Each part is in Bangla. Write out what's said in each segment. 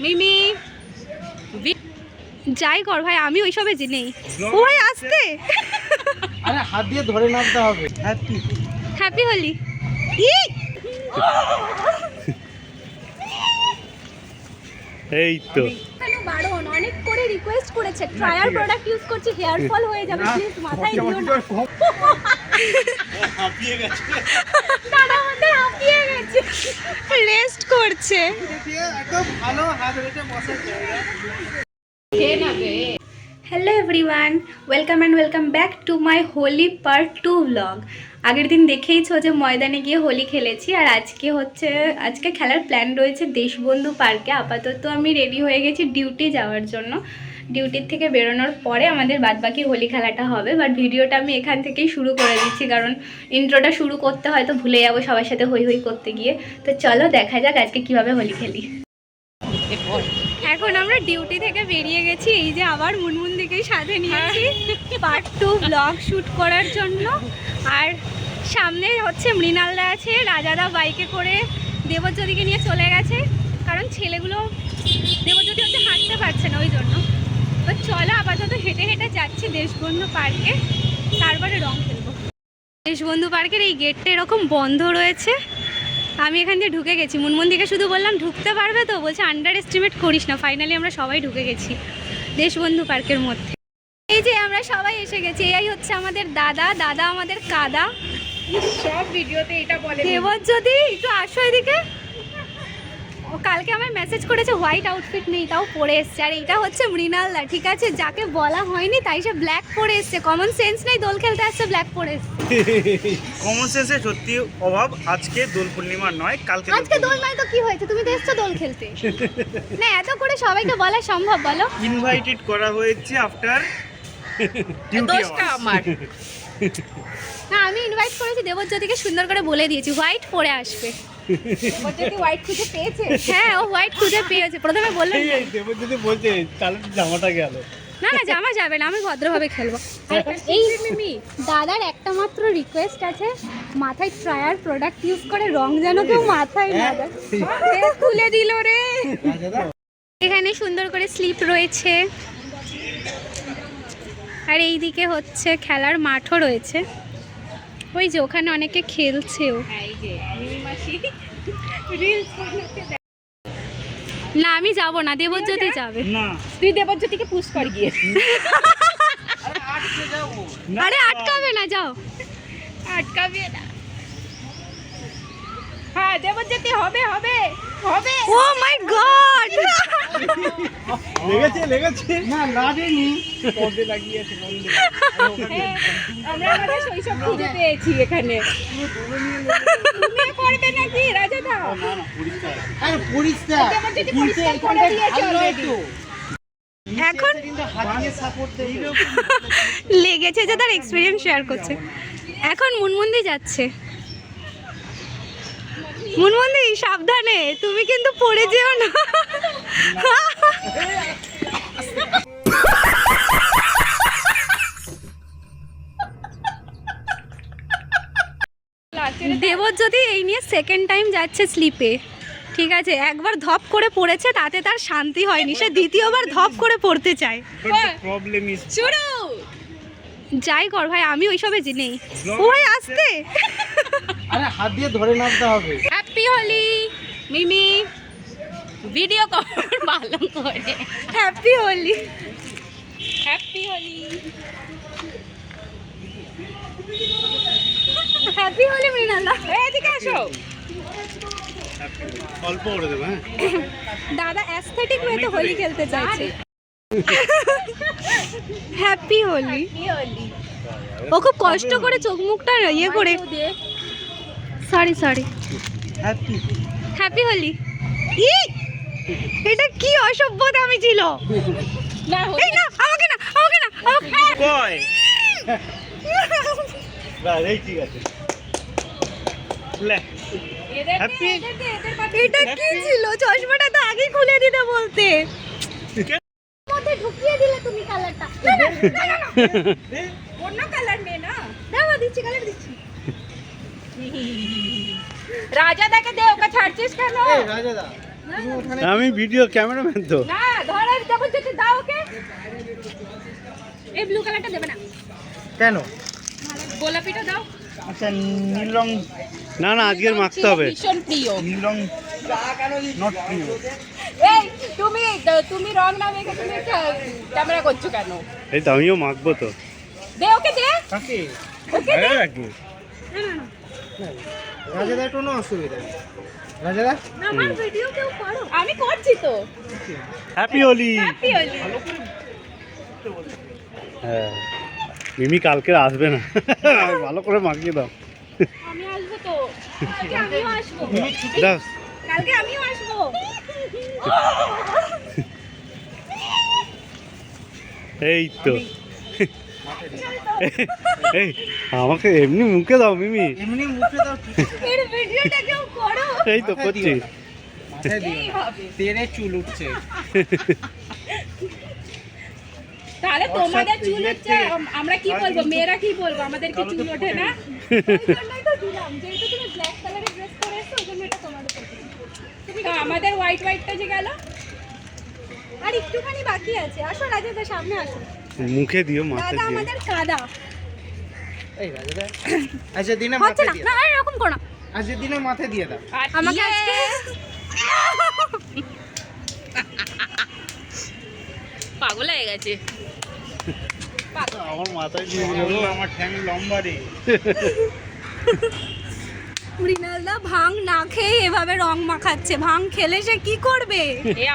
মিমি যাই কর ভাই, আমি ওইসবে নেই। ও ভাই আসতে, আরে হাত দিয়ে ধরে নামতে হবে। Happy happy Holi. এই তো বারণ অনেক করে রিকোয়েস্ট করেছে, ট্রায়াল প্রোডাক্ট ইউজ করছি, হেয়ার ফল হয়ে যাবে, প্লিজ মাথায় দিও না। হাঁপিয়ে গেছে দাদা আমাদের হাঁপিয়ে গেছে, রেস্ট করছে। একদম ভালো হাত রেখে বসার জায়গা। Hello everyone, welcome and welcome back to my Holi part 2 vlog. আগের দিন দেখেইছো যে ময়দানে গিয়ে হোলি খেলেছি, আর আজকে খেলার প্ল্যান রয়েছে দেশবন্ধু পার্কে। আপাতত আমি রেডি হয়ে গেছি ডিউটি যাওয়ার জন্য। ডিউটির থেকে বেরোনোর পরে আমাদের বাদবাকি হোলি খেলাটা হবে, বাট ভিডিওটা আমি এখান থেকেই শুরু করে দিচ্ছি, কারণ ইন্ট্রোটা শুরু করতে হয়তো ভুলে যাবো সবার সাথে হই হই করতে গিয়ে। তো চলো দেখা যাক আজকে কিভাবে হোলি খেলি। এখন আমরা ডিউটি থেকে বেরিয়ে গেছি, এই যে আবার মুনমুনদিকেই সাথে নিয়েছি পার্ট 2 ব্লগ শ্যুট করার জন্য। আর সামনে হচ্ছে মৃণালদা আছে, রাজাদা বাইকে করে দেবজ্যোতিকে নিয়ে চলে গেছে, কারণ ছেলেগুলো দেবজ্যোতি হচ্ছে হাঁটতে পারছে না ওই জন্য। তো চলো আপাতত হেঁটে হেঁটে যাচ্ছি দেশবন্ধু পার্কে, তারপরে রং খেলবো। দেশবন্ধু পার্কের এই গেটটা এরকম বন্ধ রয়েছে, আমি এখান দিয়ে ঢুকে গেছি। মুনমুনদিকে শুধু বললাম ঢুকতে পারবে তো, বলছে আন্ডার এস্টিমেট করিস না। ফাইনালি আমরা সবাই ঢুকে গেছি দেশবন্ধু পার্কের মধ্যে। এই যে আমরা সবাই এসে গেছি, এই হচ্ছে আমাদের দাদা, দাদা আমাদের কাদা। সব ভিডিওতে এটা বলে দেবজ্যোতি একটু আসো এদিকে। ও কালকে আমার মেসেজ করেছে হোয়াইট আউটফিট নেই, তাও পরে এসছে। আর এইটা হচ্ছে মৃণালদা, ঠিক আছে, যাকে বলা হয়নি তাই সে ব্ল্যাক পরে এসছে। কমন সেন্স নেই, দোল খেলতে আসছে ব্ল্যাক পরে এসছে। কমন সেন্সের সত্যি অভাব। আজকে দোল পূর্ণিমা নয়, কালকে আজকে দোল নয় তো কি হয়েছে, তুমি তো এসছো দোল খেলতে। না এত করে সবাইকে বলা সম্ভব বলো? ইনভাইটেড করা হয়েছে আফটার ডিউটি আমার। না আমি ইনভাইট করেছি, দেবজ্যোতিকে সুন্দর করে বলে দিয়েছি হোয়াইট পরে আসবে। দেবজ্যোতি হোয়াইট খুঁজে পেয়েছে। হ্যাঁ ও হোয়াইট খুঁজে পেয়েছে, প্রথমে বললেন দেবজ্যোতি বলছে তাহলে জামাটা গেল। না না জামা যাবে না, আমি ভদ্রভাবে খেলবো। এই মিমি দাদার একটা মাত্র রিকোয়েস্ট আছে, মাথায় ট্রায়াল প্রোডাক্ট ইউজ করে রং যেন কেউ মাথায় না দেয়। খুলে দিল রে। এখানে সুন্দর করে স্লিপ রয়েছে, আর এইদিকে হচ্ছে খেলার মাঠও রয়েছে। ওই যে ওখানে অনেকে খেলছেও। না আমি যাব না, দেবজ্যোতি যাবে। না তুই দেবজ্যোতিকে পুশ কর গিয়ে। আরে আটকাবে না, যাও। আটকাবে না। হ্যাঁ দেবজ্যোতি হবে হবে হবে। ও মাই গড, লেগেছে না লাগেনি, পর্দে লাগিয়েছে বন্ধে। আমরা আমাদের শৈশব খুঁজে পেয়েছি এখানে। তুমি করবে নাকি রাজাদা? না না পরিষ্কার, আরে পরিষ্কার দেবজ্যোতি পরিষ্কার করে দিয়েছে অলরেডি। এখন হাত দিয়ে সাপোর্ট দেবে। লেগেছে যে তার এক্সপেরিয়েন্স শেয়ার করছে। এখন মুনমুন্দি যাচ্ছে। মুনমুন্দি সাবধানে, তুমি কিন্তু পড়ে যেও না। দেবজ্যোতি এই নিয়ে সেকেন্ড টাইম যাচ্ছে স্লিপে, ঠিক আছে। একবার ধপ করে পড়েছে, তাতে তার শান্তি হয়নি, সে দ্বিতীয়বার ধপ করে পড়তে চায়। প্রবলেম ইজ শুরু যাই কর ভাই, আমি ওইসবে নেই। ও ভাই আসতে, আরে হাত দিয়ে ধরে নামতে হবে। হ্যাপি হোলি মিমি, ভিডিও কর ভালো করে। Happy Holi, happy Holi, happy Holi মৃণালদা, এদিকে আসো। অল্প করে দেবে। হ্যাঁ দাদা অ্যাস্থেটিক ওয়েতে হোলি খেলতে চাইছে। হ্যাপি হোলি। ও খুব কষ্ট করে চোখ মুখটা ইয়ে করে। Sorry happy happy Holi. এটা কি অসভ্যতা আমি ছিল। এই না আমাকে না, আমাকে না, আমাকে কয় না এই ঠিক আছে লে হ্যাপি। এটা কি ছিল? চশমাটা তো আগেই খুলে দিতে বলতে। মধ্যে ঢুকিয়ে দিলে তুমি কালারটা। অন্য কালার নে না, দাও দিচ্ছি, কালার দিচ্ছি। রাজাদাকে দে, ওকে ছাড়ছিস কেন? এই রাজাদা আমি ভিডিও ক্যামেরাম্যান তো। না ধরে যখন যেতে দাও ওকে। এই ব্লু কালারটা দেবে না, কেন? গোলাপিটা দাও। আচ্ছা নীল রং, না না আজকের মাখতে হবে। ভীষণ প্রিয়। নীল রং নট প্রিয়। এই তুমি রং না মেখে তুমি ক্যামেরা করছো কেন? এই তো আমিও মাখবো তো। দে ওকে দে। কাকে? ওকে দে। রাখি। রাজাদার কোনো অসুবিধা নেই। রাজাদা আমার ভিডিও কেউ করো। আমি করছি তো। হ্যাপি হোলি। হ্যাপি হোলি। হ্যাঁ মিমি কালকে আসবে না, ভালো করে মাখিয়ে দাও। আমি আসবো তো। কালকে আমিও আসবো। দাও। কালকে আমিও আসবো। এই তো এই আমাকে এমনি মুখে দাও মিমি। এমনি মুখে দাও, ঠিক আছে? এর ভিডিওটা কেউ করো। এই তো করছি। মাথায় দিও না। তেরে চুল উঠছে। তাহলে তোমাদের চুল হচ্ছে, আমরা কি বলবো, মেয়েরা কি বলবো, আমাদের কি চুল ওঠে না? ওই জন্যই তো দিলাম, যেহেতু তুমি ব্ল্যাক কালারের ড্রেস পরে এসছো ওই জন্য এটা তোমার উপর দিলাম। তুমি তো আমাদের হোয়াইটটা যে গেল, আর একটুখানি বাকি আছে। আসো রাজাদের সামনে আসো। মুখে দিও, মাথায় দাদা দিও। আমাদের কাদা এই রাজাদা আজকের দিনে হচ্ছে মাথায় না, দিয়ে না দাও। আর এরকম করো না। আজকের দিনে মাথায় দিয়ে দাও। আমাকে আজকে পাগল হয়ে গেছে। আমার মাথায় দিয়ে আমার ঠ্যাং লম্বা রে। মৃণালদা ভাং না খেয়ে এভাবে রং মাখাচ্ছে। ভাং খেলে সে কি করবে?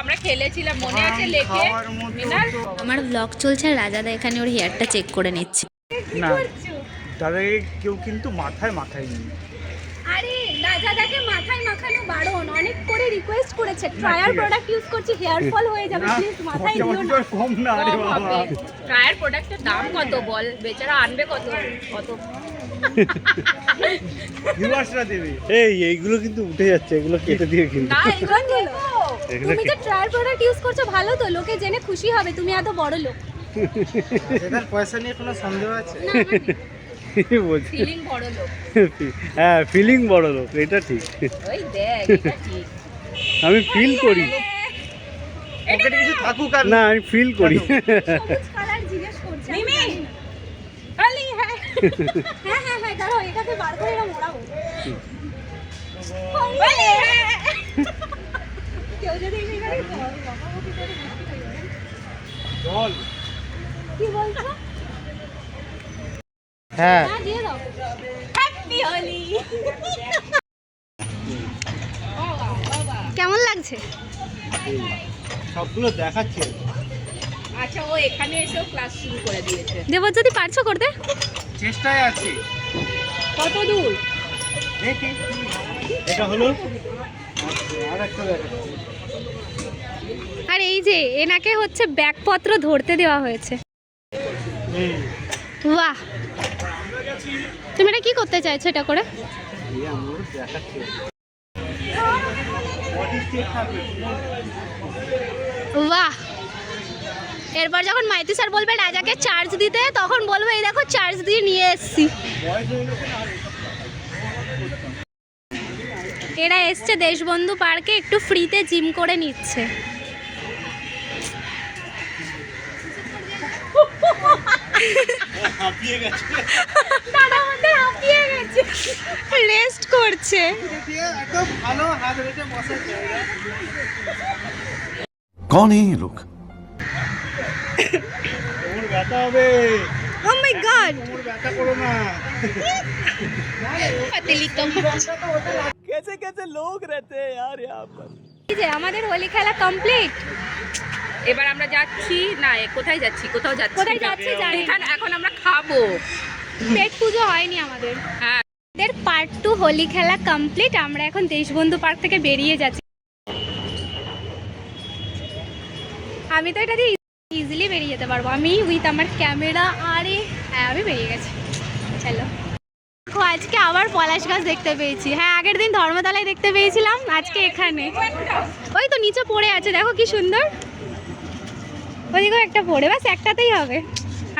আমরা খেলেছিলাম মনে আছে লেকে খাওয়ার মতো তো- আমার ব্লগ চলছে আর রাজাদা এখানে ওর হেয়ারটা চেক করে নিচ্ছে। কি না। করছো? তাদের কেউ কিন্তু মাথায় মাখায়নি। আরে রাজাদাকে মাথায় মাখানো বারণ, অনেক করে রিকোয়েস্ট করেছে। ট্রায়াল প্রোডাক্ট ইউজ করছি, হেয়ার ফল হয়ে যাবে, প্লিজ মাথায় দিও না। কম না রে বাবা। ট্রায়াল প্রোডাক্টের দাম কত বল, বেচারা আনবে কত কত। ভিউয়ার্সরা দেবে। এইগুলো কিন্তু উঠে যাচ্ছে, এগুলো কেটে দিয়ে কিন্তু। না এগুলো নেবো। এগুলো তুমি যে ট্রায়াল প্রোডাক্ট ইউজ করছো ভালো তো, লোকে জেনে খুশি হবে তুমি এত বড় লোক। রাজাদার পয়সা নিয়ে কোনো সন্দেহ আছে? বলছি ফিলিং বড় লোক। হ্যাঁ ফিলিং বড় লোক, এটা ঠিক। ওই দেখ এটা ঠিক। আমি ফিল করি। পকেটে কিছু থাকুক আর না আমি ফিল করি। সবুজ কালার জিজ্ঞেস করছে। মিমি আলি হ্যাঁ হ্যাঁ হ্যাঁ হ্যাঁ দাঁড়াও, এটাকে বার করে এরকম ওড়াবো। আলি হ্যাঁ। কেউ যদি এখানে বকাবকি করে বসে থাকে। বল। কি বলছো? হ্যাঁ হ্যাঁ দিয়ে দাও। হ্যাপি হোলি। কেমন লাগছে? সবগুলো দেখাচ্ছে। আচ্ছা ও এখানে এসেও ক্লাস শুরু করে দিয়েছে। দেবজ্যোতি পারছো করতে? চেষ্টায় আছে। কত দূর? দেখি এটা হলো আর একটা দেখাচ্ছে। আর এই যে এনাকে হচ্ছে ব্যাগপত্র ধরতে দেওয়া হয়েছে। বাহ, তুমি এটা কি করতে চাইছো এটা করে? বাহ, এরপর যখন মাইতি স্যার বলবে রাজাকে চার্জ দিতে, তখন বলবে এই দেখো চার্জ দিয়ে নিয়ে এসছি। এরা এসছে দেশবন্ধু পার্কে, একটু ফ্রিতে জিম করে নিচ্ছে। দাদা আমাদের হাঁপিয়ে গেছে, রেস্ট করছে। একদম ভালো হাত রেখে বসাচ্ছে। कौन है ये लोग? ওর ব্যথা হবে। ও মাই গড, ওর ব্যথা করো না। পাতলি কম। এই যে আমাদের হোলি খেলা কমপ্লিট। এবার আমরা যাচ্ছি না কোথায় যাচ্ছি, কোথাও যাচ্ছি কোথায় না। যাচ্ছি জানি না। এখানে এখন আমরা খাবো। পেট পুজো হয়নি আমাদের। হ্যাঁ আমাদের পার্ট 2 হোলি খেলা কমপ্লিট। আমরা এখন দেশবন্ধু পার্ক থেকে বেরিয়ে যাচ্ছি। আমি তো এটা দিয়ে ইজিলি বেরিয়ে যেতে পারবো, আমি উইথ আমার ক্যামেরা। আরে হ্যাঁ আমি বেরিয়ে গেছি, চলো। দেখো আজকে আবার পলাশ গাছ দেখতে পেয়েছি। হ্যাঁ আগের দিন ধর্মতলায় দেখতে পেয়েছিলাম, আজকে এখানে। ওই তো নিচে পড়ে আছে, দেখো কি সুন্দর। ওইদিকেও একটা পড়ে, বাস একটাতেই হবে।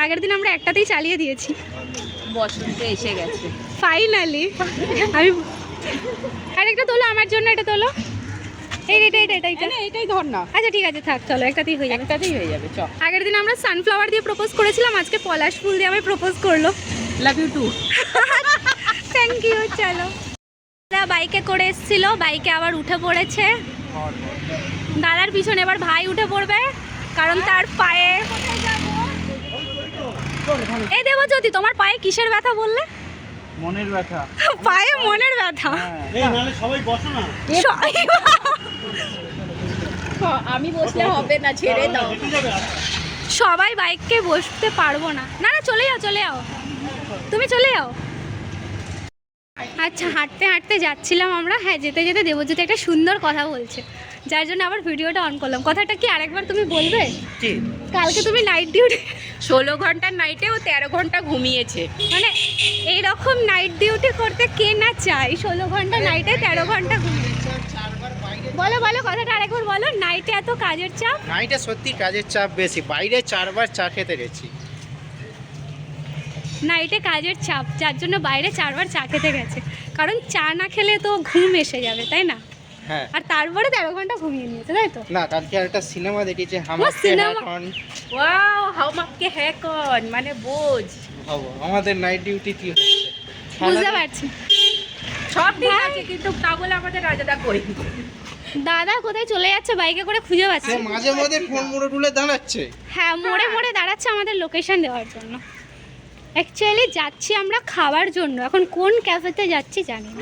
আগের দিন আমরা একটাতেই চালিয়ে দিয়েছি। বসন্ত এসে গেছে। ফাইনালি আমি আরেকটা তোলো আমার জন্য, এটা তোলো। এইটাই ধর না, আচ্ছা ঠিক আছে থাক, চলো একটাতেই হয়ে যাবে। একটাতেই হয়ে যাবে। চ, আগের দিন আমরা সানফ্লাওয়ার দিয়ে প্রপোজ করেছিলাম, আজকে পলাশ ফুল দিয়ে আমি প্রপোজ করলো। Love you too. Thank you. চলো, বাইকে করে এসেছিল, বাইকে আবার উঠে পড়েছে। দাদার পিছনে এবার ভাই উঠে পড়বে, কারণ তার পায়ে এই দেবো। যদি তোমার পায়ে কিসের ব্যথা বললে? মনের ব্যথা। পায়ে মনের ব্যথা। এই নালে সবাই বসো না। আমি বসলে হবে না, ছেড়ে দাও। হেঁটে যাবে আর। সবাই বাইককে বসতে পারবো না। না না, চলে যাও চলে যাও, তুমি চলে যাও। আচ্ছা, হাঁটতে হাঁটতে যাচ্ছিলাম আমরা। হ্যাঁ, যেতে যেতে দেবজ্যোতি একটা সুন্দর কথা বলছে, যার জন্য আবার ভিডিওটা অন করলাম। কথাটা কি আরেকবার তুমি বলবে? কি? কালকে তুমি নাইট ডিউটি, 16 ঘন্টার নাইটে ও 13 ঘন্টা ঘুমিয়েছে। মানে এইরকম নাইট ডিউটি করতে কে না চাই? 16 ঘন্টা নাইটে 13 ঘন্টা ঘুমিয়েছে। বলো বলো, কথাটা আরেকবার বলো। নাইটে এত কাজের চাপ। নাইটে সত্যি কাজের চাপ বেশি, বাইরে 4 বার চা খেতে গেছি। নাইটে কাজের চাপ, যার জন্য বাইরে 4 বার চা খেতে গেছে। কারণ চা না খেলে তো ঘুম এসে যাবে, তাই না? হ্যাঁ। আর তারপরে 13 ঘন্টা ঘুমিয়ে নিয়েছে, তাই তো? না, কালকে একটা সিনেমা দেখেছি, cinema? ওয়াও, হাউ মাক্কে হ্যাঁ কন, মানে বোঝ। ভাবো আমাদের নাইট ডিউটি কি হচ্ছে। বুঝতে পারছি। সব ঠিক আছে, কিন্তু তা বলে আমাদের রাজাদা কই? দাদা কোথায় চলে যাচ্ছে বাইকে করে খুঁজে পাচ্ছে। সে মাঝে মাঝে ফোন মুড়ে টুলে দাঁড়াচ্ছে। হ্যাঁ, মোড়ে মোড়ে দাঁড়াচ্ছে আমাদের লোকেশন দেওয়ার জন্য। অ্যাকচুয়ালি যাচ্ছি আমরা খাওয়ার জন্য, এখন কোন ক্যাফেতে যাচ্ছি জানি না।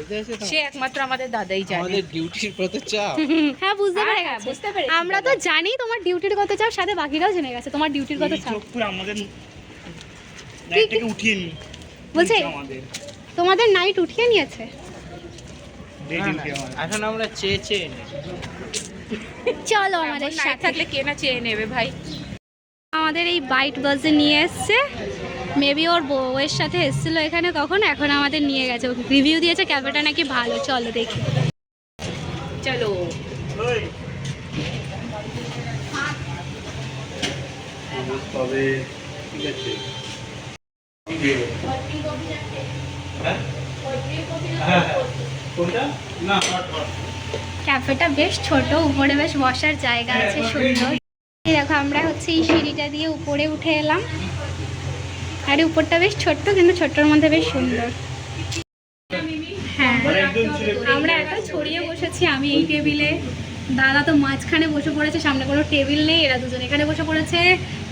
সে একমাত্র আমাদের দাদাই জানে। আমাদের ডিউটির কত চাপ। হ্যাঁ, বুঝতে পেরে হ্যাঁ, গেছি। বুঝতে পেরেছি আমরা তো জানি তোমার ডিউটির কত চাপ, সাথে বাকিরাও জেনে গেছে তোমার ডিউটির কত চাপ। চোখ পুরো আমাদের নাইটটাকে উঠিয়ে নি বলছে আমাদের তোমাদের নাইট উঠিয়ে নিয়েছে। এখন আমরা চেয়ে নেই। চলো আমাদের নাইট সাথে। থাকলে কে না চেয়ে নেবে ভাই। আমাদের এই বাইট বাসে নিয়ে এসছে, মেবি ওর বউয়ের সাথে এসেছিল এখানে কখন, এখন আমাদের নিয়ে গেছে। রিভিউ দিয়েছে ক্যাফেটা নাকি ভালো। চলো দেখি। চলো, তবে ঠিক আছে। কোনটা? না, ক্যাফেটা বেশ ছোট, উপরে বেশ বসার জায়গা আছে সুন্দর। এই দেখো, আমরা হচ্ছে এই সিঁড়িটা দিয়ে উপরে উঠে এলাম। আর উপরটা বেশ ছোট্ট, কিন্তু ছোট্টর মধ্যে বেশ সুন্দর। হ্যাঁ, আমরা এত ছড়িয়ে বসেছি। আমি এই টেবিলে, দাদা তো মাঝখানে বসে পড়েছে, সামনে কোনো টেবিল নেই। এরা দুজন এখানে বসে পড়েছে,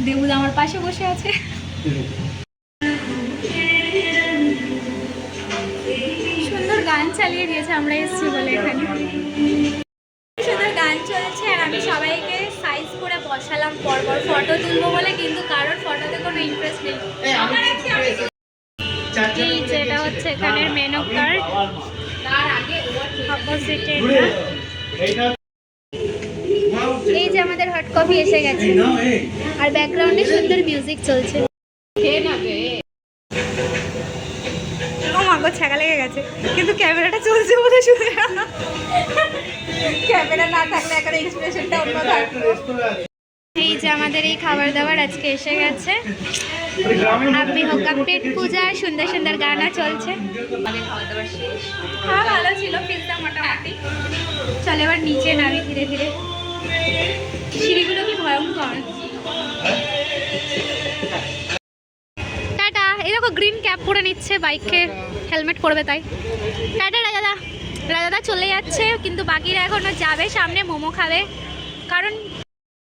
দেবুদা আমার পাশে বসে আছে। সুন্দর গান চালিয়ে দিয়েছে আমরা এসেছি বলে। এখানে সুন্দর গান চলছে, আর আমি সবাইকে সাইজ করে বসালাম পরপর ফটো তুলবো বলে, কিন্তু কারোর ফটোতে কোনো ইন্টারেস্ট নেই। এই যেটা হচ্ছে এখানের মেনু কার্ড, অপোজিটে এই যে আমাদের হট কফি এসে গেছে, আর ব্যাকগ্রাউন্ডে সুন্দর মিউজিক চলছে। খেয়ে নেবে। ও মাগো, ছ্যাঁকা লেগে গেছে, কিন্তু ক্যামেরাটা চলছে বলে শুনে। ক্যামেরা না থাকলে এখন এক্সপ্রেশনটা অন্য থাকতো। এই যে আমাদের এই খাবার দাবার আজকে এসে গেছে। আপনি হোকা পেট পূজা, সুন্দর সুন্দর গানা চলছে। আমাদের খাওয়া দাওয়া শেষ। হ্যাঁ, ভালো ছিল পিৎজা মোটামুটি। চলে এবার নিচে নামি ধীরে ধীরে। সিঁড়িগুলো কি ভয়ঙ্কর। টাটা। এই দেখো, গ্রিন ক্যাপ পরে নিচ্ছে, বাইকে হেলমেট পরবে তাই। টাটা রাজাদা। রাজাদা চলে যাচ্ছে, কিন্তু বাকিরা এখনো যাবে, সামনে মোমো খাবে। কারণ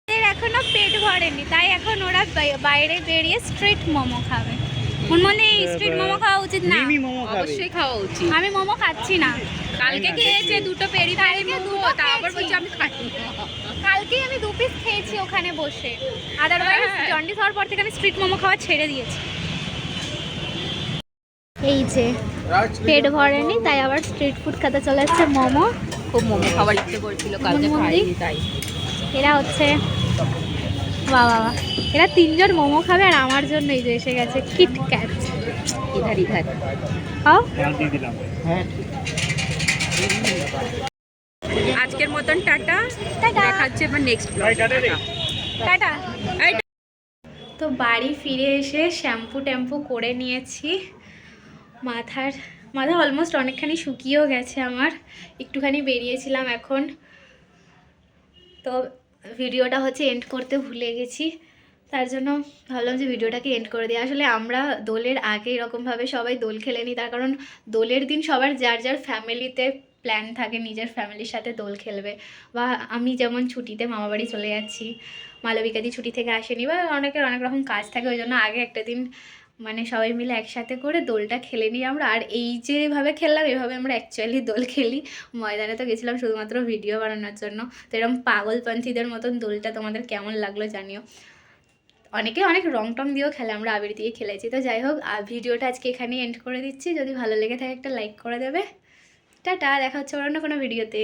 এর এখনো পেট ভরেনি, তাই এখন ওরা বাইরে বেরিয়ে স্ট্রিট মোমো খাবে। মনে এই স্ট্রিট মোমো খাওয়া উচিত না। মিমি মোমো খাবে। অবশ্যই খাওয়া উচিত। আমি মোমো খাচ্ছি না। কালকে খেয়েছে দুটো পেরি পেরি মোমো, তা আবার বলছে আমি খাই না। কালকেই আমি 2 পিস খেয়েছি ওখানে বসে। আদারওয়াইজ জন্ডিস হওয়ার পর থেকে আমি স্ট্রিট মোমো খাওয়া ছেড়ে দিয়েছি। এই যে পেট ভরেনি, তাই আবার স্ট্রিট ফুড খেতে চলে এসছে মোমো। খুব মোমো খাবার ইচ্ছে করছিল, কালকে খাইনি তাই। এরা হচ্ছে বাবা, এরা 3 জন মোমো খাবে, আর আমার জন্য এই যে এসে গেছে কিটক্যাট। ইধার ইধার। খাও। হ্যাঁ, দিয়ে দিলাম। হ্যাঁ, আজকের মতন টাটা। টাটা। দেখা হচ্ছে এবার নেক্সট ভাই, টাটা রে। টাটা। তো বাড়ি ফিরে এসে শ্যাম্পু ট্যাম্পু করে নিয়েছি। মাথা অলমোস্ট অনেকখানি শুকিয়েও গেছে আমার। একটুখানি বেরিয়েছিলাম এখন তো ভিডিওটা হচ্ছে এন্ড করতে ভুলে গেছি, তার জন্য ভাবলাম যে ভিডিওটাকে এন্ড করে দিই। আসলে আমরা দোলের আগে এরকমভাবে সবাই দোল খেলে নিই, তার কারণ দোলের দিন সবার যার যার ফ্যামিলিতে প্ল্যান থাকে নিজের ফ্যামিলির সাথে দোল খেলবে। বা আমি যেমন ছুটিতে মামাবাড়ি চলে যাচ্ছি, মালবিকাদি ছুটি থেকে আসেনি, বা অনেকের অনেক রকম কাজ থাকে, ওই জন্য আগে একটা দিন মানে সবাই মিলে একসাথে করে দোলটা খেলে নিই আমরা। আর এই যেভাবে খেললাম এভাবে আমরা অ্যাকচুয়ালি দোল খেলি। ময়দানে তো গেছিলাম শুধুমাত্র ভিডিও বানানোর জন্য। তো এরকম পাগলপন্থীদের মতন দোলটা তোমাদের কেমন লাগলো জানিও। অনেকে অনেক রং টং দিয়েও খেলে, আমরা আবির দিয়ে খেলেছি। তো যাই হোক, ভিডিওটা আজকে এখানেই এন্ড করে দিচ্ছি। যদি ভালো লেগে থাকে একটা লাইক করে দেবে। টাটা, দেখা হচ্ছে অন্য কোনো ভিডিওতে।